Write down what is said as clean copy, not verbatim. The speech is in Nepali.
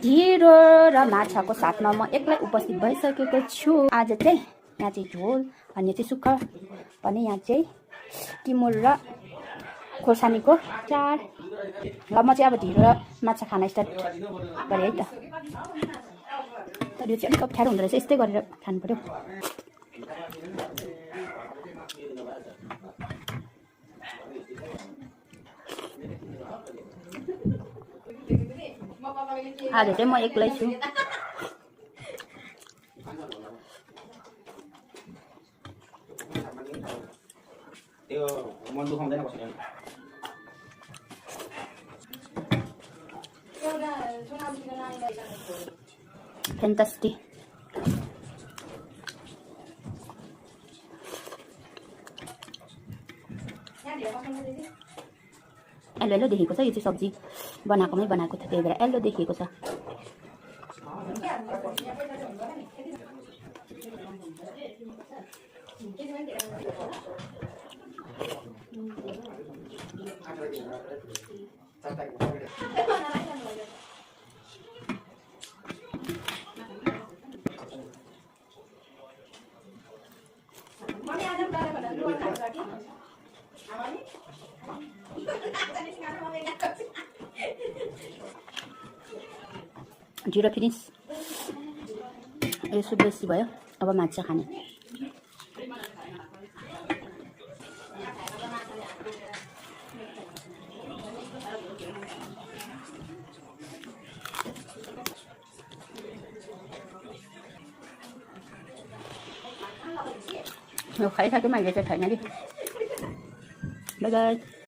ढिँडो र माछाको साथमा म एक्लै उपस्थित भइसकेको छु। आज चाहिँ यहाँ चाहिँ झोल अनि चाहिँ सुक्खा भने यहाँ चाहिँ टिमुर र खोर्सानीको चार। ल म चाहिँ अब ढिँडो र माछा खान स्टार्ट गरेँ है त। तर यो चाहिँ अलिक अप्ठ्यारो हुँदो रहेछ, यस्तै गरेर खानु पर्यो। आज चाहिँ म एक्लै छु। Fantastic. एल्लो एल्लो देखेको छ, यो चाहिँ सब्जी बनाएकोमै बनाएको थियो, त्यही भएर एल्लो देखिएको छ। ढिँडो फिनिस। यसो बेसी भयो, अब माछा खाने। यो खाइसक्यो, मैले चाहिँ छैन कि। Bye bye.